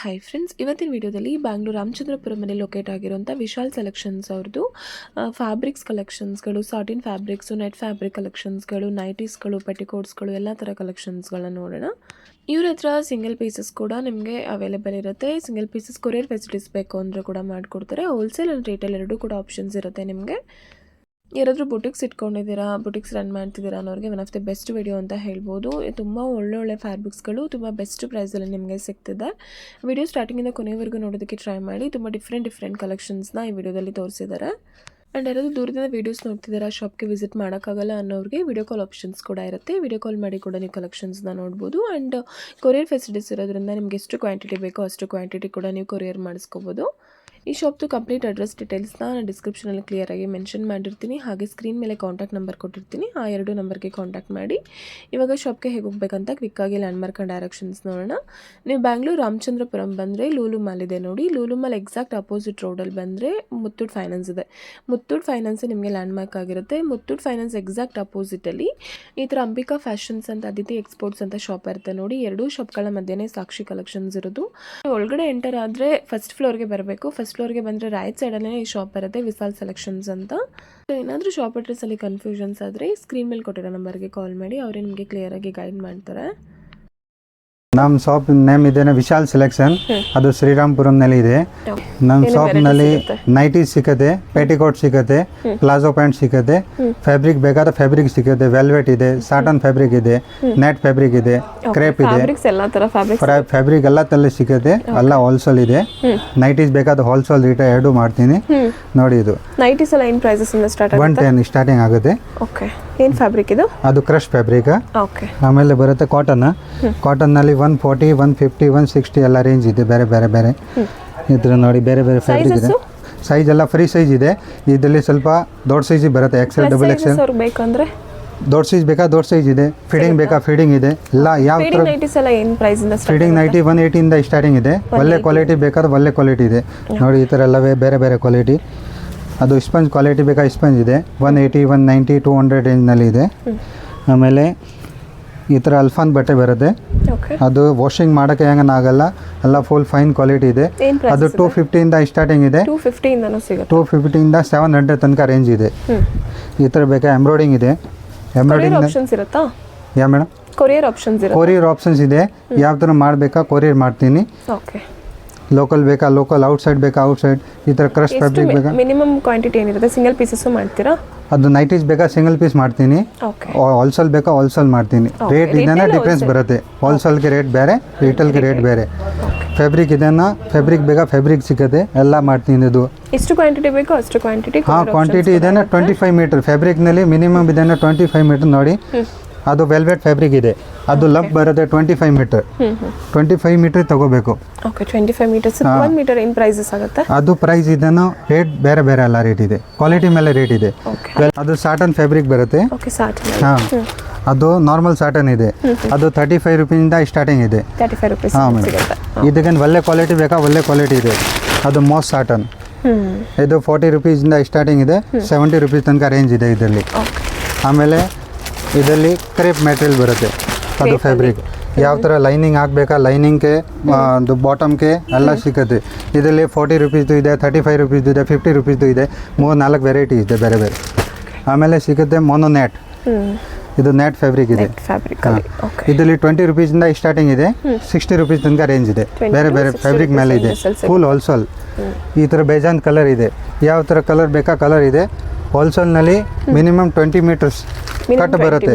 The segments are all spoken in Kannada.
ಹಾಯ್ ಫ್ರೆಂಡ್ಸ್, ಇವತ್ತಿನ ವಿಡಿಯೋದಲ್ಲಿ ಬ್ಯಾಂಗ್ಳೂರು ರಾಮಚಂದ್ರಪುರಮಲ್ಲಿ ಲೊಕೇಟ್ ಆಗಿರುವಂಥ ವಿಶಾಲ್ ಸೆಲೆಕ್ಷನ್ಸ್ ಅವ್ರದ್ದು ಫ್ಯಾಬ್ರಿಕ್ಸ್ ಕಲೆಕ್ಷನ್ಸ್ಗಳು, ಸಾಟಿನ್ ಫ್ಯಾಬ್ರಿಕ್ಸು, ನೆಟ್ ಫ್ಯಾಬ್ರಿಕ್ ಕಲೆಕ್ಷನ್ಸ್ಗಳು, ನೈಟೀಸ್ಗಳು, ಪೆಟಿಕೋಟ್ಸ್ಗಳು ಎಲ್ಲ ಥರ ಕಲೆಕ್ಷನ್ಸ್ಗಳನ್ನ ನೋಡೋಣ. ಇವ್ರ ಹತ್ರ ಸಿಂಗಲ್ ಪೀಸಸ್ ಕೂಡ ನಿಮಗೆ ಅವೈಲೇಬಲ್ ಇರುತ್ತೆ. ಸಿಂಗಲ್ ಪೀಸಸ್ ಕೊರಿಯರ್ ಫೆಸಿಲಿಟೀಸ್ ಬೇಕು ಅಂದರೆ ಕೂಡ ಮಾಡಿಕೊಡ್ತಾರೆ. ಹೋಲ್ಸೇಲ್ ಆ್ಯಂಡ್ ರಿಟೇಲ್ ಎರಡೂ ಕೂಡ ಆಪ್ಷನ್ಸ್ ಇರುತ್ತೆ ನಿಮಗೆ. ಯಾರಾದರೂ ಬುಟಿಕ್ಸ್ ಇಟ್ಕೊಂಡಿದ್ದೀರಾ, ಬುಟಿಕ್ಸ್ ರನ್ ಮಾಡ್ತಿದ್ದೀರಾ ಅನ್ನೋರಿಗೆ one of the best video ಅಂತ ಹೇಳ್ಬೋದು. ತುಂಬ ಒಳ್ಳೊಳ್ಳೆ ಫ್ಯಾಬ್ರಿಕ್ಸ್ಗಳು ತುಂಬ ಬೆಸ್ಟ್ ಪ್ರೈಸಲ್ಲಿ ನಿಮಗೆ ಸಿಗ್ತಿದೆ. ವಿಡಿಯೋ ಸ್ಟಾರ್ಟಿಂಗಿಂದ ಕೊನೆವರೆಗೂ ನೋಡೋದಕ್ಕೆ ಟ್ರೈ ಮಾಡಿ. ತುಂಬ ಡಿಫ್ರೆಂಟ್ ಕಲೆಕ್ಷನ್ಸ್ನ ಈ ವಿಡಿಯೋದಲ್ಲಿ ತೋರಿಸಿದ್ದಾರೆ. ಆ್ಯಂಡ್ ಯಾರಾದರೂ ದೂರದಿಂದ ವೀಡಿಯೋಸ್ ನೋಡ್ತಿದ್ದೀರಾ, ಶಾಪ್ಗೆ ವಿಸಿಟ್ ಮಾಡೋಕ್ಕಾಗಲ್ಲ ಅನ್ನೋರಿಗೆ ವಿಡಿಯೋ ಕಾಲ್ ಆಪ್ಷನ್ಸ್ ಕೂಡ ಇರುತ್ತೆ. ವಿಡಿಯೋ ಕಾಲ್ ಮಾಡಿ ಕೂಡ ನೀವು ಕಲೆಕ್ಷನ್ಸ್ನ ನೋಡ್ಬೋದು. ಆ್ಯಂಡ್ ಕೊರಿಯರ್ ಫೆಸಿಲಿಟೀಸ್ ಇರೋದ್ರಿಂದ ನಿಮಗೆ ಎಷ್ಟು ಕ್ವಾಂಟಿಟಿ ಬೇಕೋ ಅಷ್ಟು ಕ್ವಾಂಟಿಟಿ ಕೂಡ ನೀವು ಕೊರಿಯರ್ ಮಾಡಿಸ್ಕೋಬೋದು. ಈ ಶಾಪ್ದು ಕಂಪ್ಲೀಟ್ ಅಡ್ರೆಸ್ ಡೀಟೇಲ್ಸ್ನ ನಾನು ಡಿಸ್ಕ್ರಿಪ್ಷನಲ್ಲಿ ಕ್ಲಿಯರಾಗಿ ಮೆನ್ಷನ್ ಮಾಡಿರ್ತೀನಿ. ಹಾಗೆ ಸ್ಕ್ರೀನ್ ಮೇಲೆ ಕಾಂಟ್ಯಾಕ್ಟ್ ನಂಬರ್ ಕೊಟ್ಟಿರ್ತೀನಿ. ಆ ಎರಡು ನಂಬರ್ಗೆ ಕಾಂಟ್ಯಾಕ್ಟ್ ಮಾಡಿ. ಇವಾಗ ಶಾಪ್ಗೆ ಹೇಗೆ ಹೋಗ್ಬೇಕಂತ ಕ್ವಿಕ್ಕಾಗಿ ಲ್ಯಾಂಡ್ಮಾರ್ಕ್ ಆ್ಯಂಡ್ ಡೈರೆಕ್ಷನ್ಸ್ ನೋಡೋಣ. ನೀವು ಬ್ಯಾಂಗ್ಳೂರು ರಾಮಚಂದ್ರಪುರಂ ಬಂದರೆ ಲೂಲು ಮಾಲ್ ಇದೆ ನೋಡಿ. ಲೂಲು ಮಾಲ್ ಎಕ್ಸಾಕ್ಟ್ ಅಪೋಸಿಟ್ ರೋಡಲ್ಲಿ ಬಂದರೆ ಮುತ್ತೂಟ್ ಫೈನಾನ್ಸ್ ಇದೆ. ಮುತ್ತೂಟ್ ಫೈನಾನ್ಸ್ ನಿಮಗೆ ಲ್ಯಾಂಡ್ಮಾರ್ಕ್ ಆಗಿರುತ್ತೆ. ಮುತ್ತೂಟ್ ಫೈನಾನ್ಸ್ ಎಕ್ಸಾಕ್ಟ್ ಅಪೋಸಿಟಲ್ಲಿ ಈ ಥರ ಅಂಬಿಕಾ ಫ್ಯಾಷನ್ಸ್ ಅಂತ, ಅದಿತಿ ಎಕ್ಸ್ಪೋರ್ಟ್ಸ್ ಅಂತ ಶಾಪ್ ಇರುತ್ತೆ ನೋಡಿ. ಎರಡೂ ಶಾಪ್ಗಳ ಮಧ್ಯೆ ಸಾಕ್ಷಿ ಕಲೆಕ್ಷನ್ಸ್ ಇರೋದು. ಒಳಗಡೆ ಎಂಟರ್ ಆದರೆ ಫಸ್ಟ್ ಫ್ಲೋರ್ಗೆ ಬರಬೇಕು. ಫಸ್ಟ್ ಫ್ಲೋರ್ಗೆ ಬಂದರೆ ರೈಟ್ ಸೈಡಲ್ಲೇ ಈ ಶಾಪ್ ಬರುತ್ತೆ, ವಿಶಾಲ್ ಸೆಲೆಕ್ಷನ್ಸ್ ಅಂತ. ಏನಾದರೂ ಶಾಪ್ ಅಡ್ರೆಸ್ಸಲ್ಲಿ ಕನ್ಫ್ಯೂಷನ್ಸ್ ಆದರೆ ಸ್ಕ್ರೀನ್ ಮೇಲೆ ಕೊಟ್ಟಿರೋ ನಂಬರ್ಗೆ ಕಾಲ್ ಮಾಡಿ, ಅವರೇ ನಿಮಗೆ ಕ್ಲಿಯರಾಗಿ ಗೈಡ್ ಮಾಡ್ತಾರೆ. ನಮ್ಮ ಶಾಪ್ ನೇಮ್ ಇದೆ ವಿಶಾಲ್ ಸೆಲೆಕ್ಷನ್. ಅದು ಶ್ರೀರಾಮ್ಪುರಂನಲ್ಲಿ ಇದೆ. ನಮ್ಮ ಶಾಪ್ನಲ್ಲಿ ನೈಟೀಸ್ ಸಿಗುತ್ತೆ, ಪೆಟಿಕೋಟ್ ಸಿಗುತ್ತೆ, ಪ್ಲಾಜೋ ಪ್ಯಾಂಟ್ ಸಿಗುತ್ತೆ, ಫ್ಯಾಬ್ರಿಕ್ ಬೇಕಾದ ಫ್ಯಾಬ್ರಿಕ್ ಸಿಗುತ್ತೆ. ವೆಲ್ವೆಟ್ ಇದೆ, ಸಾಟನ್ ಫ್ಯಾಬ್ರಿಕ್ ಇದೆ, ನೆಟ್ ಫ್ಯಾಬ್ರಿಕ್ ಇದೆ, ಕ್ರೇಪ್ ಇದೆ, ಫ್ಯಾಬ್ರಿಕ್ ಎಲ್ಲ ತರ ಸಿಗುತ್ತೆ. ಎಲ್ಲ ಹೋಲ್ಸೇಲ್ ಇದೆ. ನೈಟೀಸ್ ಬೇಕಾದ ಹೋಲ್ಸೇಲ್ ರೇಟ್ ಎರಡು ಮಾಡ್ತೀನಿ ನೋಡಿ. ಇದು ನೈಟೀಸ್ ಎಲ್ಲ ಏನು ಪ್ರೈಸಸ್ ಇಂದ ಸ್ಟಾರ್ಟ್ ಆಗುತ್ತೆ? 110 ಸ್ಟಾರ್ಟಿಂಗ್ ಆಗುತ್ತೆ. ಓಕೆ, ಏನು ಫ್ಯಾಬ್ರಿಕ್ ಇದು? ಅದು ಕ್ರಶ್ ಫ್ಯಾಬ್ರಿಕ್. ಓಕೆ, ಆಮೇಲೆ ಬರುತ್ತೆ ಕಾಟನ್ ನಲ್ಲಿ 140, 150, 160 ಎಲ್ಲ ರೇಂಜ್ ಇದೆ. ಬೇರೆ ಇದ್ರ ನೋಡಿ, ಬೇರೆ ಫ್ಯಾಬ್ರಿಕ್ ಇದೆ. ಸೈಜ್ ಎಲ್ಲ ಫ್ರೀ ಸೈಜ್ ಇದೆ. ಇದರಲ್ಲಿ ಸ್ವಲ್ಪ ದೊಡ್ಡ ಸೈಜ್ ಬರುತ್ತೆ, ಎಕ್ಸೆಲ್, ಡಬಲ್ ಎಕ್ಸೆಲ್. ಬೇಕಂದ್ರೆ ದೊಡ್ಡ ಸೈಜ್ ಬೇಕಾ ದೊಡ್ಡ ಸೈಜ್ ಇದೆ. ಫಿಡಿಂಗ್ ಬೇಕಾ ಫಿಡಿಂಗ್ ಇದೆ. ಎಲ್ಲ ಯಾವ ಥರ ನೈಟೀಸ್ ಎಲ್ಲ ಏನು ಪ್ರೈಸ್ ಇಂದ ಫಿಡಿಂಗ್ ನೈಟಿ 180 ಇಂದ ಸ್ಟಾರ್ಟಿಂಗ್ ಇದೆ. ಒಳ್ಳೆ ಕ್ವಾಲಿಟಿ ಬೇಕಾದ್ರೆ ಒಳ್ಳೆ ಕ್ವಾಲಿಟಿ ಇದೆ ನೋಡಿ. ಈ ಥರ ಎಲ್ಲವೇ ಬೇರೆ ಕ್ವಾಲಿಟಿ. ಅದು ಸ್ಪಂಜ್ ಕ್ವಾಲಿಟಿ ಬೇಕಾ ಸ್ಪಂಜ್ ಇದೆ. 180, 190, 200 ರೇಂಜ್ನಲ್ಲಿ ಇದೆ. ಆಮೇಲೆ ಈ ಥರ ಅಲ್ಫಾನ್ ಬಟ್ಟೆ ಬರುತ್ತೆ. ಅದು ವಾಷಿಂಗ್ ಮಾಡೋಕ್ಕೆ ಆಗಲ್ಲ, ಎಲ್ಲ ಫುಲ್ ಫೈನ್ ಕ್ವಾಲಿಟಿ ಇದೆ. ಅದು 250 ಇಂದ ಸ್ಟಾರ್ಟಿಂಗ್ ಇದೆ. 250 ಇಂದ 700 ತನಕ ರೇಂಜ್ ಇದೆ. ಈ ಥರ ಬೇಕಾ ಎಂಬ್ರಾಯ್ಡಿಂಗ್ ಇದೆ. ಎಂಬ್ರಾಯ್ಡಿಂಗ್ ಆಪ್ಷನ್ಸ್ ಇರುತ್ತಾ? ಯಾ ಮೇಡಮ್, ಕೊರಿಯರ್ ಆಪ್ಷನ್ಸ್ ಇರುತ್ತೆ. ಕೊರಿಯರ್ ಆಪ್ಷನ್ಸ್ ಇದೆ. ಯಾವ ಥರ ಮಾಡಬೇಕಾ ಕೊರಿಯರ್ ಮಾಡ್ತೀನಿ. ಓಕೆ, ಲೋಕಲ್ ಬೇಕಾ ಲೋಕಲ್, ಔಟ್ಸೈಡ್ ಬೇಕಾ ಔಟ್ಸೈಡ್. ಈ ಥರ ಕ್ರಶ್ ಫ್ಯಾಬ್ರಿಕ್ ಬೇಕಾ. ಮಿನಿಮಮ್ ಕ್ವಾಂಟಿಟಿ ಏನಿರುತ್ತೆ? ಸಿಂಗಲ್ ಪೀಸಸ್ ಮಾಡ್ತೀರಾ? ಅದು ನೈಟೀಸ್ ಬೇಕಾ ಸಿಂಗಲ್ ಪೀಸ್ ಮಾಡ್ತೀನಿ. ಹೋಲ್ಸೇಲ್ ಬೇಕಾ ಹೋಲ್ಸೇಲ್ ಮಾಡ್ತೀನಿ. ರೇಟ್ ಇದನ್ನ ಡಿಫ್ರೆನ್ಸ್ ಬರುತ್ತೆ. ಹೋಲ್ಸೇಲ್ಗೆ ರೇಟ್ ಬೇರೆ, ರಿಟೇಲ್ಗೆ ರೇಟ್ ಬೇರೆ. ಫ್ಯಾಬ್ರಿಕ್ ಇದನ್ನ ಫ್ಯಾಬ್ರಿಕ್ ಬೇಕಾ ಫ್ಯಾಬ್ರಿಕ್ ಸಿಗುತ್ತೆ, ಎಲ್ಲ ಮಾಡ್ತೀನಿ. ಇದು ಎಷ್ಟು ಕ್ವಾಂಟಿಟಿ ಬೇಕೋ ಅಷ್ಟು ಕ್ವಾಂಟಿಟಿ. ಕ್ವಾಂಟಿಟಿ ಇದನ್ನ 25 ಮೀಟರ್. ಫ್ಯಾಬ್ರಿಕ್ನಲ್ಲಿ ಮಿನಿಮಮ್ ಇದನ್ನ 25 ಮೀಟರ್ ನೋಡಿ. ಅದು ವೆಲ್ವೆಟ್ ಫ್ಯಾಬ್ರಿಕ್ ಇದೆ. ಅದು ಲಂಪ್ ಬರುತ್ತೆ 25 ಮೀಟರ್. 25 ಮೀಟರ್ ತಗೋಬೇಕು. ಓಕೆ, 25 ಮೀಟರ್ಸ್ 1 ಮೀಟರ್ ಏನು ಪ್ರೈಸಸ್ ಆಗುತ್ತೆ? ಅದು ಪ್ರೈಸ್ ಇದನ್ನು ರೇಟ್ ಬೇರೆ ಎಲ್ಲ ರೇಟ್ ಇದೆ. ಕ್ವಾಲಿಟಿ ಮೇಲೆ ರೇಟ್ ಇದೆ. ಅದು ಸಾಟನ್ ಫ್ಯಾಬ್ರಿಕ್ ಬರುತ್ತೆ. ಓಕೆ, ಸಾಟನ್. ಹಾಂ, ಅದು ನಾರ್ಮಲ್ ಸಾಟನ್ ಇದೆ. ಅದು 35 ರೂಪೀಸಿಂದ ಸ್ಟಾರ್ಟಿಂಗ್ ಇದೆ. 35 ರೂಪೀಸ್. ಹಾಂ ಮೇಡಮ್, ಇದಕ್ಕೆ ಒಳ್ಳೆ ಕ್ವಾಲಿಟಿ ಬೇಕಾ ಒಳ್ಳೆ ಕ್ವಾಲಿಟಿ ಇದೆ. ಅದು ಮೋಸ್ಟ್ ಸಾಟನ್. ಇದು 40 ರೂಪೀಸಿಂದ ಸ್ಟಾರ್ಟಿಂಗ್ ಇದೆ. 70 ರೂಪೀಸ್ ತನಕ ರೇಂಜ್ ಇದೆ ಇದರಲ್ಲಿ. ಆಮೇಲೆ ಇದರಲ್ಲಿ ಕ್ರೇಪ್ ಮೆಟೀರಿಯಲ್ ಬರುತ್ತೆ. ಅದು ಫ್ಯಾಬ್ರಿಕ್ ಯಾವ ಥರ ಲೈನಿಂಗ್ ಹಾಕಬೇಕಾ, ಲೈನಿಂಗ್ಗೆ ಬಾಟಮ್ಗೆ ಎಲ್ಲ ಸಿಗುತ್ತೆ. ಇದರಲ್ಲಿ 40 ರೂಪೀಸ್ದು ಇದೆ, 35 ರೂಪೀಸ್ದು ಇದೆ, 50 ರೂಪೀಸ್ದು ಇದೆ. 3-4 ವೆರೈಟಿ ಇದೆ ಬೇರೆ. ಆಮೇಲೆ ಸಿಗುತ್ತೆ ಮೊನೊನೆಟ್. ಇದು ನೆಟ್ ಫ್ಯಾಬ್ರಿಕ್ ಇದೆ. ಇದರಲ್ಲಿ 20 ರೂಪೀಸಿಂದ ಸ್ಟಾರ್ಟಿಂಗ್ ಇದೆ. 60 ರೂಪೀಸ್ ತನಕ ರೇಂಜ್ ಇದೆ. ಬೇರೆ ಫ್ಯಾಬ್ರಿಕ್ ಮೇಲೆ ಇದೆ. Full wholesale. ಈ ಥರ ಬೇಜಾನ್ ಕಲರ್ ಇದೆ. ಯಾವ ಥರ ಕಲರ್ ಬೇಕಾ ಕಲರ್ ಇದೆ. ಹೋಲ್ಸೇಲ್ನಲ್ಲಿ ಮಿನಿಮಮ್ 20 ಮೀಟರ್ಸ್ ಕಟ್ ಬರುತ್ತೆ.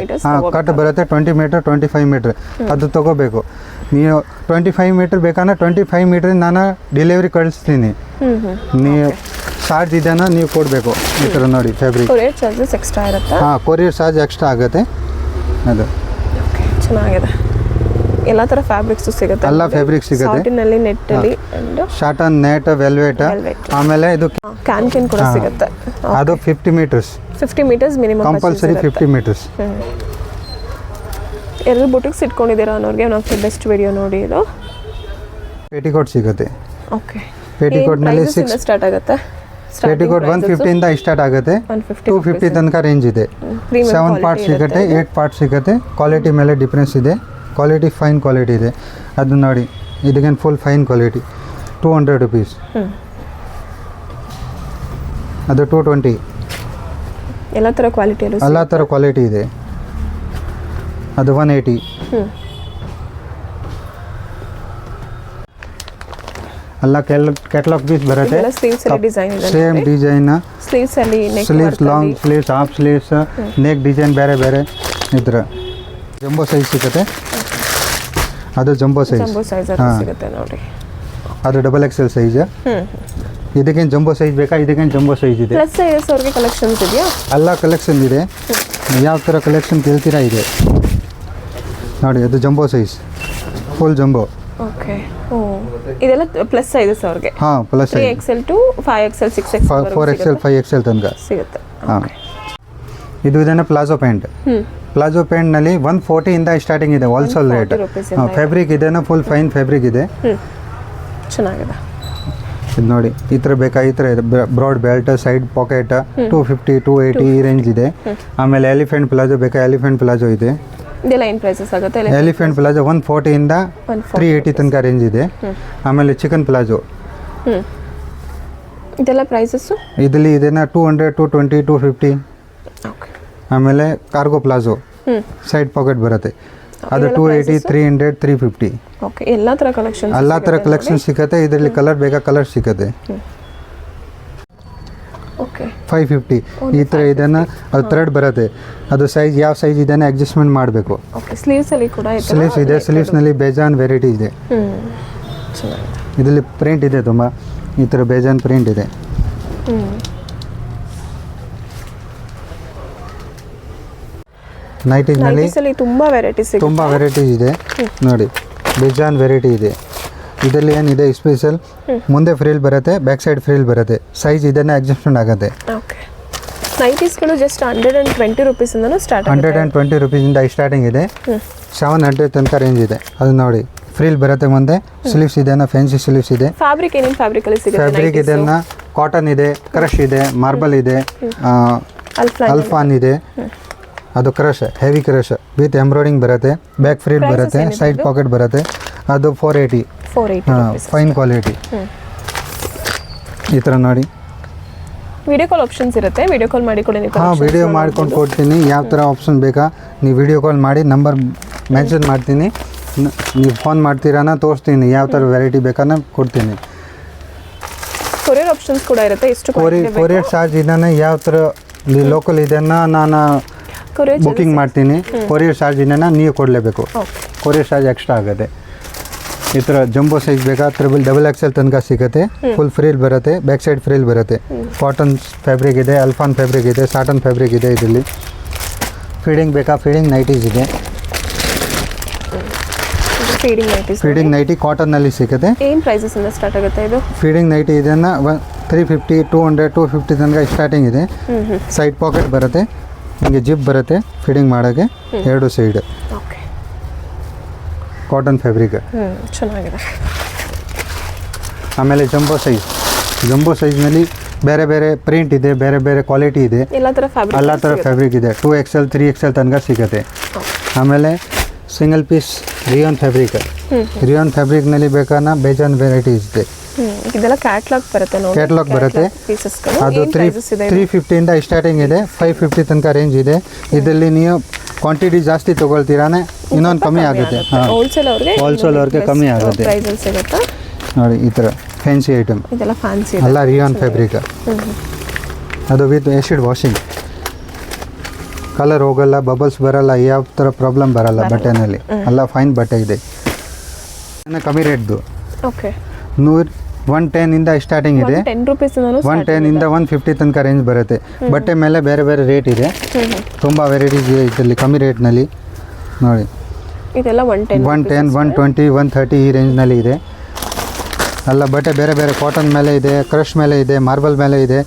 ಕಟ್ ಬರುತ್ತೆ 20 ಮೀಟರ್, 25 ಮೀಟರ್. ಅದು ತೊಗೋಬೇಕು ನೀವು. 25 ಮೀಟರ್ ಬೇಕಂದ್ರೆ 25 ಮೀಟರ್ ನಾನು ಡೆಲಿವರಿ ಕಳಿಸ್ತೀನಿ. ನೀವು ಚಾರ್ಜ್ ಇದನ್ನು ನೀವು ಕೊಡಬೇಕು. ಈ ಥರ ನೋಡಿ ಫ್ಯಾಬ್ರಿಕ್. ಕೊರಿಯರ್ ಚಾರ್ಜಸ್ ಎಕ್ಸ್ಟ್ರಾ ಇರುತ್ತೆ. ಕೊರಿಯರ್ ಚಾರ್ಜ್ ಎಕ್ಸ್ಟ್ರಾ ಆಗುತ್ತೆ. ಅದು ಚೆನ್ನಾಗಿದೆ. ಎಲ್ಲ ಥರ ಫ್ಯಾಬ್ರಿಕ್ಸು ಸಿಗುತ್ತೆ. ಎಲ್ಲ ಫ್ಯಾಬ್ರಿಕ್ ಸಿಗುತ್ತೆ. ಸಾಟಿನಲ್ಲಿ, ನೆಟ್ಟಲ್ಲಿ, ಶಾಟನ್, ನೆಟ್, ವೆಲ್ವೆಟ್. ಆಮೇಲೆ ಇದು ಕ್ಯಾನ್ ಕೂಡ ಸಿಗುತ್ತೆ. ಅದು 50 metres. 50 metres minimum compulsory 50 metres. ಎಲ್ಲರೂ ಬುಟಿಕ್ಸ್ ಇಟ್ಕೊಂಡಿದ್ದೀರಾ ಅನ್ನೋರಿಗೆ ನಾವು ಬೆಸ್ಟ್ ವಿಡಿಯೋ ನೋಡಿ. ಇದು ಪೆಟಿಕೋಟ್ ಸಿಗುತ್ತೆ. ಓಕೆ, ಪೆಟಿಕೋಟ್ನಲ್ಲಿ 6 ಸ್ಟಾರ್ಟ್ ಆಗುತ್ತೆ. ಪೆಟಿಕೋಟ್ 150 ಇಂದ ಸ್ಟಾರ್ಟ್ ಆಗುತ್ತೆ. 250 ತನಕ ರೇಂಜ್ ಇದೆ. 7 ಪಾರ್ಟ್ ಸಿಗುತ್ತೆ, 8 ಪಾರ್ಟ್ ಸಿಗುತ್ತೆ. ಕ್ವಾಲಿಟಿ ಮೇಲೆ ಡಿಫ್ರೆನ್ಸ್ ಇದೆ. ಕ್ವಾಲಿಟಿ ಫೈನ್ ಕ್ವಾಲಿಟಿ ಇದೆ. ಅದು ನೋಡಿ ಇದಕ್ಕೇನು ಫುಲ್ ಫೈನ್ ಕ್ವಾಲಿಟಿ 200 ರುಪೀಸ್. ಅದು 220. ಎಲ್ಲ ಥರ ಕ್ವಾಲಿಟಿಯಲ್ಲೂ ಎಲ್ಲ ಥರ ಕ್ವಾಲಿಟಿ ಇದೆ. ಅದು 180. ಎಲ್ಲ ಕ್ಯಾಟ್ಲಾಗ್ ಪೀಸ್ ಬರುತ್ತೆ. ಸ್ಲೀವ್ಸ್ ಅಲ್ಲಿ ಡಿಸೈನ್ ಇದೆ. Same design. ಸ್ಲೀವ್ಸ್ ಅಲ್ಲಿ neck sleeves, long sleeves, half sleeves, neck design ಬೇರೆ ಬೇರೆ ಇದ್ರ. ಜಂಬೋ ಸೈಜ್ ಸಿಗುತ್ತೆ. ಅದು ಜಂಬೋ ಸೈಜ್. ಜಂಬೋ ಸೈಜ್ ಸಿಗುತ್ತೆ ನೋಡಿ. ಅದು ಡಬಲ್ ಎಕ್ಸೆಲ್ ಸೈಜ್. ಇದಕ್ಕೇನು ಜಂಬೋ ಸೈಜ್ ಬೇಕಾ? ಇದಕ್ಕೇನು ಜಂಬೋ ಸೈಜ್ ಇದೆ. ಪ್ಲಸ್ ಸೈಜಸ್ ಅವ್ರಿಗೆ ಕಲೆಕ್ಷನ್ಸ್ ಇದೆಯಾ? ಎಲ್ಲ ಕಲೆಕ್ಷನ್ ಇದೆ. ಯಾವ ಥರ ಕಲೆಕ್ಷನ್ ಕೇಳ್ತೀರಾ ಇದೆ ನೋಡಿ. ಅದು jumbo size, full jumbo. Okay. ಇದೆಲ್ಲ ಪ್ಲಸ್ ಸೈಜಸ್ ಅವ್ರಿಗೆ. ಹಾಂ, plus 3XL to 5XL 6XL 4XL 5XL ತನಕ ಸಿಗುತ್ತೆ. ಹಾಂ. ಇದು ಇದನ್ನು ಪ್ಲಾಜೋ ಪ್ಯಾಂಟ್. ಪ್ಲಾಜೋ ಪ್ಯಾಂಟ್ನಲ್ಲಿ 140 ಇಂದ ಸ್ಟಾರ್ಟಿಂಗ್ ಇದೆ ಹೋಲ್ಸೇಲ್ ರೇಟ್. ಫ್ಯಾಬ್ರಿಕ್ ಇದೆನಾ ಫುಲ್ ಫೈನ್ ಫ್ಯಾಬ್ರಿಕ್ ಇದೆ. ಚೆನ್ನಾಗಿದೆ. ಇದು ನೋಡಿ, ಈ ಥರ ಬೇಕಾ? ಈ ಥರ ಇದೆ. ಬ್ರಾಡ್ ಬೆಲ್ಟ್, ಸೈಡ್ ಪಾಕೆಟ್, 250 280 ಈ ರೇಂಜ್ ಇದೆ. ಆಮೇಲೆ ಎಲಿಫೆಂಟ್ ಪ್ಲಾಜೋ ಬೇಕಾ? ಎಲಿಫೆಂಟ್ ಪ್ಲಾಜೋ ಇದೆ. ಇದೆಲ್ಲ ಏನು ಪ್ರೈಸಸ್ ಆಗುತ್ತೆ? ಎಲಿಫೆಂಟ್ ಪ್ಲಾಜೋ 140 ಇಂದ 380 ತನಕ ರೇಂಜ್ ಇದೆ. ಆಮೇಲೆ ಚಿಕನ್ ಪ್ಲಾಜೋ. ಇದೆಲ್ಲ ಪ್ರೈಸಸ್ಸು ಇದರಲ್ಲಿ ಇದನ್ನ 200 220 250. ಓಕೆ. ಆಮೇಲೆ ಕಾರ್ಗೋ ಪ್ಲಾಜೋ, ಸೈಡ್ ಪಾಕೆಟ್ ಬರುತ್ತೆ. ಅದು 280 300 350. ಓಕೆ. ಎಲ್ಲ ಥರ ಕಲೆಕ್ಷನ್ ಎಲ್ಲ ಥರ ಕಲೆಕ್ಷನ್ ಸಿಗುತ್ತೆ. ಇದರಲ್ಲಿ ಕಲರ್ ಬೇಕಾ? ಕಲರ್ ಸಿಗುತ್ತೆ. ಓಕೆ. 550 ಈ ಥರ ಇದನ್ನು. ಅದು ಥ್ರೆಡ್ ಬರುತ್ತೆ. ಅದು ಸೈಜ್ ಯಾವ ಸೈಜ್ ಇದನ್ನು ಅಡ್ಜಸ್ಟ್ಮೆಂಟ್ ಮಾಡಬೇಕು. ಓಕೆ. ಸ್ಲೀವ್ಸ್ ಅಲ್ಲಿ ಕೂಡ ಇದೆ. ಸ್ಲೀವ್ಸ್ ಇದೆ. ಸ್ಲೀವ್ಸ್ನಲ್ಲಿ ಬೇಜಾನ್ ವೆರೈಟಿ ಇದೆ. ಇದರಲ್ಲಿ ಪ್ರಿಂಟ್ ಇದೆ ತುಂಬ. ಈ ಥರ ಬೇಜಾನ್ ಪ್ರಿಂಟ್ ಇದೆ. ನೈಟೀಸ್ನಲ್ಲಿ ತುಂಬ ವೆರೈಟೀಸ್ ಇದೆ. ತುಂಬ ವೆರೈಟೀಸ್ ಇದೆ ನೋಡಿ. ಬೇಜಾನ್ ವೆರೈಟಿ ಇದೆ. ಇದರಲ್ಲಿ ಏನಿದೆ ಸ್ಪೆಷಲ್, ಮುಂದೆ ಫ್ರಿಲ್ ಬರುತ್ತೆ, ಬ್ಯಾಕ್ ಸೈಡ್ ಫ್ರಿಲ್ ಬರುತ್ತೆ. ಸೈಜ್ ಇದನ್ನು ಅಡ್ಜಸ್ಟ್ಮೆಂಟ್ ಆಗುತ್ತೆ. ಓಕೆ. ನೈಟೀಸ್ಗಳು ಜಸ್ಟ್ 120 ರುಪೀಸಿಂದನೂ ಸ್ಟಾರ್ಟ್ ಆಗುತ್ತೆ. 120 ರುಪೀಸಿಂದ ಸ್ಟಾರ್ಟಿಂಗ್ ಇದೆ. 700 ತನಕ ರೇಂಜ್ ಇದೆ. ಅದು ನೋಡಿ, ಫ್ರಿಲ್ ಬರುತ್ತೆ ಮುಂದೆ. ಸ್ಲೀವ್ಸ್ ಇದೆನಾ ಫ್ಯಾನ್ಸಿ ಸ್ಲೀವ್ಸ್ ಇದೆ. ಫ್ಯಾಬ್ರಿಕ್ ಏನೇನು ಫ್ಯಾಬ್ರಿಕಲ್ಲಿ ಸಿಗುತ್ತೆ? ಫ್ಯಾಬ್ರಿಕ್ ಇದೆಲ್ಲ ಕಾಟನ್ ಇದೆ, ಕ್ರಶ್ ಇದೆ, ಮಾರ್ಬಲ್ ಇದೆ, ಅಲ್ಫಾನ್ ಇದೆ. ಅದು crush, heavy crush with embroidering ಬರುತ್ತೆ. ಬ್ಯಾಕ್ ಫ್ರಿಲ್ ಬರುತ್ತೆ, ಸೈಡ್ ಪಾಕೆಟ್ ಬರುತ್ತೆ. ಅದು 480. ಹಾಂ, ಫೈನ್ ಕ್ವಾಲಿಟಿ. ಈ ಥರ ನೋಡಿ. ವಿಡಿಯೋ ಕಾಲ್ ಆಪ್ಷನ್ಸ್ ಇರುತ್ತೆ. ವಿಡಿಯೋ ಕಾಲ್ ಮಾಡಿ ಕೊಡಿ. ಹಾಂ, ವಿಡಿಯೋ ಮಾಡ್ಕೊಂಡು ಕೊಡ್ತೀನಿ. ಯಾವ ಥರ ಆಪ್ಷನ್ ಬೇಕಾ ನೀವು ವಿಡಿಯೋ ಕಾಲ್ ಮಾಡಿ, ನಂಬರ್ ಮೆನ್ಷನ್ ಮಾಡ್ತೀನಿ. ನೀವು ಫೋನ್ ಮಾಡ್ತೀರಾನ ತೋರಿಸ್ತೀನಿ. ಯಾವ ಥರ ವೆರೈಟಿ ಬೇಕಾನ ಕೊಡ್ತೀನಿ. ಕೊರಿಯರ್ ಆಪ್ಷನ್ಸ್ ಕೂಡ ಇರುತ್ತೆ. ಎಷ್ಟು ಕೊರಿಯರ್ ಚಾರ್ಜ್ ಇದನ್ನು ಯಾವ ಥರ ಲೋಕಲ್ ಇದನ್ನು ನಾನು ಬುಕ್ಕಿಂಗ್ ಮಾಡ್ತೀನಿ. ಕೊರಿಯರ್ ಚಾರ್ಜ್ ಇದನ್ನು ನೀವು ಕೊಡಲೇಬೇಕು. ಕೊರಿಯರ್ ಚಾರ್ಜ್ ಎಕ್ಸ್ಟ್ರಾ ಆಗುತ್ತೆ. ಈ ಥರ ಜಂಬೋ ಸೈಜ್ ಬೇಕಾ? ಡಬಲ್ XL ತನಕ ಸಿಗುತ್ತೆ. ಫುಲ್ ಫ್ರಿಲ್ ಬರುತ್ತೆ, ಬ್ಯಾಕ್ ಸೈಡ್ ಫ್ರಿಲ್ ಬರುತ್ತೆ. ಕಾಟನ್ ಫ್ಯಾಬ್ರಿಕ್ ಇದೆ, ಅಲ್ಫಾನ್ ಫ್ಯಾಬ್ರಿಕ್ ಇದೆ, ಸಾಟನ್ ಫ್ಯಾಬ್ರಿಕ್ ಇದೆ. ಇದರಲ್ಲಿ ಫೀಡಿಂಗ್ ಬೇಕಾ? ಫೀಡಿಂಗ್ ನೈಟೀಸ್ ಇದೆ. ಫೀಡಿಂಗ್ ನೈಟಿ ಕಾಟನ್ನಲ್ಲಿ ಸಿಗುತ್ತೆ. ಏನು ಪ್ರೈಸಸ್ ಇಂದ ಸ್ಟಾರ್ಟ್ ಆಗುತ್ತೆ ಇದು? ಫೀಡಿಂಗ್ ನೈಟಿ ಇದನ್ನು 350 200 250 ತನಕ ಸ್ಟಾರ್ಟಿಂಗ್ ಇದೆ. ಸೈಡ್ ಪಾಕೆಟ್ ಬರುತ್ತೆ, ನಿಮಗೆ ಜಿಪ್ ಬರುತ್ತೆ ಫೀಡಿಂಗ್ ಮಾಡೋಕ್ಕೆ, ಎರಡು ಸೈಡ್. ಓಕೆ. ಕಾಟನ್ ಫ್ಯಾಬ್ರಿಕ್ ಚೆನ್ನಾಗಿದೆ. ಆಮೇಲೆ ಜಂಬೋ ಸೈಜ್ನಲ್ಲಿ ಬೇರೆ ಬೇರೆ ಪ್ರಿಂಟ್ ಇದೆ, ಬೇರೆ ಬೇರೆ ಕ್ವಾಲಿಟಿ ಇದೆ. ಎಲ್ಲ ಥರ ಫ್ಯಾಬ್ರಿಕ್ ಇದೆ. 2XL 3XL ತನಕ ಸಿಗುತ್ತೆ. ಆಮೇಲೆ ಸಿಂಗಲ್ ಪೀಸ್ ರಿಯಾನ್ ಫ್ಯಾಬ್ರಿಕ್ನಲ್ಲಿ ಬೇಕಾನ ಬೇಜಾನ್ ವೆರೈಟೀಸ್ ಇದೆ. ಇದೆಲ್ಲ ಕ್ಯಾಟ್ಲಾಗ್ ಬರುತ್ತೆ ನೋಡಿ. ಕ್ಯಾಟ್ಲಾಗ್ ಬರುತ್ತೆ. ಅದು 350 ಇಂದ ಸ್ಟಾರ್ಟಿಂಗ್ ಇದೆ, 550 ತನಕ ರೇಂಜ್ ಇದೆ. ಇದರಲ್ಲಿ ನೀವು ಕ್ವಾಂಟಿಟಿ ಜಾಸ್ತಿ ತೊಗೊಳ್ತೀರಾನೆ ಇನ್ನೊಂದು ಕಮ್ಮಿ ಆಗುತ್ತೆ. ಹೋಲ್ಸೇಲ್ ಅವ್ರಿಗೆ ಕಮ್ಮಿ ಆಗುತ್ತೆ ನೋಡಿ. ಈ ಥರ ಫ್ಯಾನ್ಸಿ ಐಟಮ್ ಎಲ್ಲ ರಿಯಾನ್ ಫ್ಯಾಬ್ರಿಕ್. ಅದು ವಿತ್ ಆ್ಯಸಿಡ್ ವಾಷಿಂಗ್, ಕಲರ್ ಹೋಗಲ್ಲ, ಬಬಲ್ಸ್ ಬರಲ್ಲ, ಯಾವ ಥರ ಪ್ರಾಬ್ಲಮ್ ಬರಲ್ಲ ಬಟ್ಟೆನಲ್ಲಿ. ಎಲ್ಲ ಫೈನ್ ಬಟ್ಟೆ ಇದೆ. ಕಮ್ಮಿ ರೇಟ್ದು. ಓಕೆ. 110 ಇಂದ ಸ್ಟಾರ್ಟಿಂಗ್ ಇದೆ. 110 ಇಂದ 150 ತನಕ ರೇಂಜ್ ಬರುತ್ತೆ. ಬಟ್ಟೆ ಮೇಲೆ ಬೇರೆ ಬೇರೆ ರೇಟ್ ಇದೆ. ತುಂಬ ವೆರೈಟೀಸ್ ಇದೆ ಇದರಲ್ಲಿ ಕಮ್ಮಿ ರೇಟ್ನಲ್ಲಿ ನೋಡಿ. ಇದೆಲ್ಲ 110 120 130 ಈ ರೇಂಜ್ನಲ್ಲಿ ಇದೆ. ಎಲ್ಲ ಬಟ್ಟೆ ಬೇರೆ ಬೇರೆ ಕಾಟನ್ ಮೇಲೆ ಇದೆ, ಕ್ರಶ್ ಮೇಲೆ ಇದೆ, ಮಾರ್ಬಲ್ ಮೇಲೆ ಇದೆ.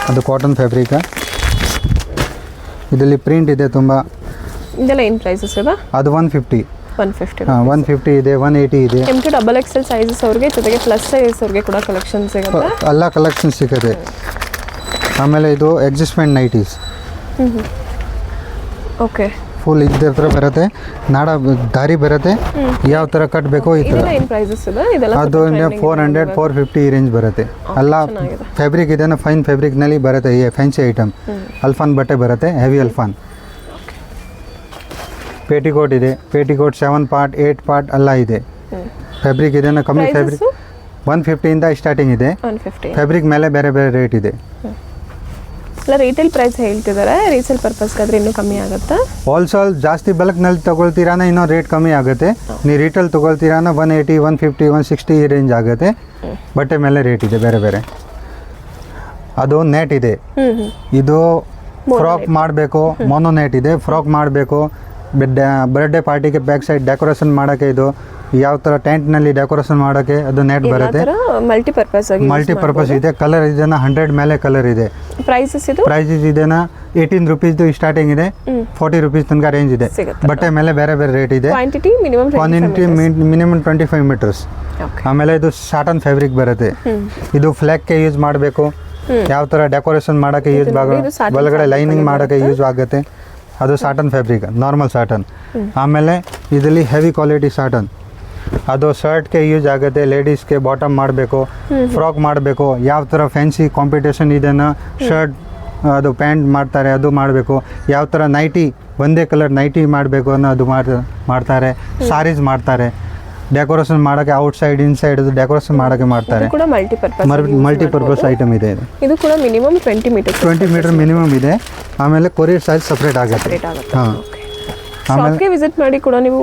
ಅದು ಕಾಟನ್ ಫ್ಯಾಬ್ರಿಕ್. ಇದರಲ್ಲಿ ಪ್ರಿಂಟ್ ಇದೆ ತುಂಬ. ಇದೆಲ್ಲ ಏನು ಪ್ರೈಸಸ್ ಇದೆ? ಅದು 150. 150 ಇದೆ, 180 ಇದೆ. M2 ಡಬಲ್ XL ಸೈಜಸ್ ಅವ್ರಿಗೆ, ಜೊತೆಗೆ ಪ್ಲಸ್ ಸೈಜಸ್ ಅವ್ರಿಗೆ ಕೂಡ ಕಲೆಕ್ಷನ್ ಸಿಗುತ್ತೆ. ಎಲ್ಲ ಕಲೆಕ್ಷನ್ ಸಿಗುತ್ತೆ. ಆಮೇಲೆ ಇದು ಅಡ್ಜಸ್ಟ್ಮೆಂಟ್ ನೈಟೀಸ್. ಓಕೆ. ಫುಲ್ ಇದ್ರ ಥರ ಬರುತ್ತೆ, ನಾಡ ದಾರಿ ಬರುತ್ತೆ, ಯಾವ ಥರ ಕಟ್ಟಬೇಕು ಈ ಥರ. ಇದೆಲ್ಲ ಏನು ಪ್ರೈಸಸ್ ಇದೆ ಇದೆಲ್ಲ? ಅದು 400 450 ರೇಂಜ್ ಬರುತ್ತೆ. ಎಲ್ಲ ಫ್ಯಾಬ್ರಿಕ್ ಇದೆನಾ ಫೈನ್ ಫ್ಯಾಬ್ರಿಕ್ನಲ್ಲಿ ಬರುತ್ತೆ. ಈ ಫ್ಯಾನ್ಸಿ ಐಟಮ್ ಅಲ್ಫಾನ್ ಬಟ್ಟೆ ಬರುತ್ತೆ, ಹೆವಿ ಅಲ್ಫಾನ್. ಪೇಟಿಕೋಟ್ ಇದೆ, ಪೇಟಿಕೋಟ್ 7 ಪಾರ್ಟ್ 8 ಪಾರ್ಟ್ ಎಲ್ಲ ಇದೆ. ಫ್ಯಾಬ್ರಿಕ್ ಇದೆನಾ ಕಮ್ಮಿ ಫ್ಯಾಬ್ರಿಕ್ 150ಇಂದ ಸ್ಟಾರ್ಟಿಂಗ್ ಇದೆ. 150. ಫ್ಯಾಬ್ರಿಕ್ ಮೇಲೆ ಬೇರೆ ಬೇರೆ ರೇಟ್ ಇದೆ. ಇಲ್ಲ ರಿಟೇಲ್ ಪ್ರೈಸ್ ಹೇಳ್ತಿದ್ದಾರೆ, ರೀಸೇಲ್ ಪರ್ಪಸ್ಗಾದ್ರೆ ಇನ್ನೂ ಕಮ್ಮಿ ಆಗುತ್ತಾ? ಹೋಲ್ಸೇಲ್ ಜಾಸ್ತಿ ಬಲ್ಕ್ನಲ್ಲಿ ತೊಗೊಳ್ತೀರಾನ ಇನ್ನೂ ರೇಟ್ ಕಮ್ಮಿ ಆಗುತ್ತೆ. ನೀವು ರಿಟೇಲ್ ತೊಗೊಳ್ತೀರಾನ 180 150 160 ಈ ರೇಂಜ್ ಆಗುತ್ತೆ. ಬಟ್ಟೆ ಮೇಲೆ ರೇಟ್ ಇದೆ ಬೇರೆ ಬೇರೆ. ಅದು ನೆಟ್ ಇದೆ. ಇದು ಫ್ರಾಕ್ ಮಾಡಬೇಕು, ಮೊನೋ ನೆಟ್ ಇದೆ. ಫ್ರಾಕ್ ಮಾಡಬೇಕು, ಬರ್ಡೇ ಪಾರ್ಟಿಗೆ ಬ್ಯಾಕ್ ಸೈಡ್ ಡೆಕೋರೇಷನ್ ಮಾಡೋಕ್ಕೆ, ಇದು ಯಾವ ಥರ ಟೆಂಟ್ನಲ್ಲಿ ಡೆಕೋರೇಷನ್ ಮಾಡೋಕ್ಕೆ ಅದು ನೆಟ್ ಬರುತ್ತೆ. ಮಲ್ಟಿಪರ್ಪಸ್ ಇದೆ. ಕಲರ್ ಇದೆನಾ 100 ಮೇಲೆ ಕಲರ್ ಇದೆ. ಪ್ರೈಸಸ್ ಇದೆನಾ 18 ರುಪೀಸ್ದು ಸ್ಟಾರ್ಟಿಂಗ್ ಇದೆ, 40 ರುಪೀಸ್ ತನಕ ರೇಂಜ್ ಇದೆ. ಬಟ್ಟೆ ಮೇಲೆ ಬೇರೆ ಬೇರೆ ರೇಟ್ ಇದೆ. Quantity minimum 25 metres. ಆಮೇಲೆ ಇದು ಸಾಟನ್ ಫ್ಯಾಬ್ರಿಕ್ ಬರುತ್ತೆ. ಇದು ಫ್ಲ್ಯಾಗ್ಗೆ ಯೂಸ್ ಮಾಡಬೇಕು, ಯಾವ ಥರ ಡೆಕೋರೇಷನ್ ಮಾಡೋಕ್ಕೆ ಯೂಸ್ ಆಗುತ್ತೆ, ಒಳಗಡೆ ಲೈನಿಂಗ್ ಮಾಡೋಕ್ಕೆ ಯೂಸ್ ಆಗುತ್ತೆ. ಅದು ಸಾಟನ್ ಫ್ಯಾಬ್ರಿಕ್, ನಾರ್ಮಲ್ ಸಾಟನ್. ಆಮೇಲೆ ಇದರಲ್ಲಿ ಹೆವಿ ಕ್ವಾಲಿಟಿ ಸಾಟನ್, ಅದು ಶರ್ಟ್ಗೆ ಯೂಸ್ ಆಗುತ್ತೆ. ಲೇಡೀಸ್ಗೆ ಬಾಟಮ್ ಮಾಡಬೇಕು, ಫ್ರಾಕ್ ಮಾಡಬೇಕು, ಯಾವ ಥರ ಫ್ಯಾನ್ಸಿ ಕಾಂಪಿಟೇಷನ್ ಇದನ್ನು ಶರ್ಟ್ ಅದು ಪ್ಯಾಂಟ್ ಮಾಡ್ತಾರೆ, ಅದು ಮಾಡಬೇಕು. ಯಾವ ಥರ ನೈಟಿ ಒಂದೇ ಕಲರ್ ನೈಟಿ ಮಾಡಬೇಕು ಅನ್ನೋ ಅದು ಮಾಡ್ತಾರೆ. ಸಾರೀಸ್ ಮಾಡ್ತಾರೆ, ಡೆಕೋರೇಷನ್ ಮಾಡೋಕ್ಕೆ ಔಟ್ಸೈಡ್ ಇನ್ಸೈಡ್ ಅದು ಡೆಕೋರೇಷನ್ ಮಾಡೋಕ್ಕೆ ಮಾಡ್ತಾರೆ. ಮಲ್ಟಿಪರ್ಪಸ್ ಐಟಮ್ ಇದೆ ಇದು ಕೂಡ ಮಿನಿಮಮ್ 20 ಮೀಟರ್ ಮಿನಿಮಮ್ ಇದೆ. ಆಮೇಲೆ ಕೊರಿಯರ್ ಸೈಜ್ ಸಪ್ರೇಟ್ ಆಗುತ್ತೆ. ಹಾಂ. ಶಾಪ್ಗೆ ವಿಸಿಟ್ ಮಾಡಿ ಕೂಡ ನೀವು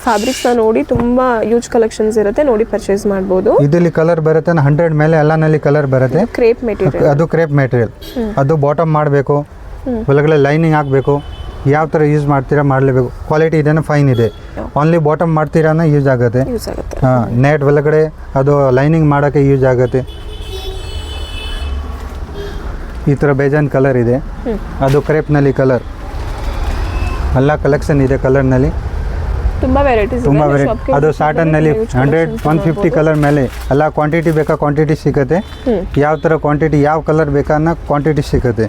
ಫ್ಯಾಬ್ರಿಕ್ಸ್ನ ನೋಡಿ ತುಂಬ ಯೂಜ್ ಕಲೆಕ್ಷನ್ಸ್ ಇರುತ್ತೆ, ನೋಡಿ ಪರ್ಚೇಸ್ ಮಾಡ್ಬೋದು. ಇದರಲ್ಲಿ ಕಲರ್ ಬರುತ್ತೆ 100 ಮೇಲೆ ಎಲ್ಲನಲ್ಲಿ ಕಲರ್ ಬರುತ್ತೆ. ಕ್ರೇಪ್ ಮೆಟೀರಿಯಲ್, ಅದು ಕ್ರೇಪ್ ಮೆಟೀರಿಯಲ್. ಅದು ಬಾಟಮ್ ಮಾಡಬೇಕು, ಒಳಗಡೆ ಲೈನಿಂಗ್ ಹಾಕಬೇಕು. ಯಾವ ಥರ ಯೂಸ್ ಮಾಡ್ತೀರಾ ಮಾಡಲೇಬೇಕು. ಕ್ವಾಲಿಟಿ ಇದನ್ನು ಫೈನ್ ಇದೆ. ಓನ್ಲಿ ಬಾಟಮ್ ಮಾಡ್ತೀರಾನ ಯೂಸ್ ಆಗುತ್ತೆ. ಹಾಂ, ನೆಟ್ ಒಳಗಡೆ ಅದು ಲೈನಿಂಗ್ ಮಾಡೋಕ್ಕೆ ಯೂಸ್ ಆಗುತ್ತೆ. ಈ ಥರ ಬೇಜಾನ್ ಕಲರ್ ಇದೆ. ಅದು ಕ್ರೇಪ್ನಲ್ಲಿ ಕಲರ್ ಎಲ್ಲ ಕಲೆಕ್ಷನ್ ಇದೆ. ಕಲರ್ನಲ್ಲಿ ತುಂಬ ವೆರೈಟೀಸ್. ಅದು ಸಾಟನ್ನಲ್ಲಿ 100 150 ಕಲರ್ ಮೇಲೆ ಎಲ್ಲ ಕ್ವಾಂಟಿಟಿ ಬೇಕಾ ಕ್ವಾಂಟಿಟಿ ಸಿಗುತ್ತೆ. ಯಾವ ಥರ ಕ್ವಾಂಟಿಟಿ ಯಾವ ಕಲರ್ ಬೇಕಾ ಅನ್ನೋ ಕ್ವಾಂಟಿಟಿ ಸಿಗುತ್ತೆ.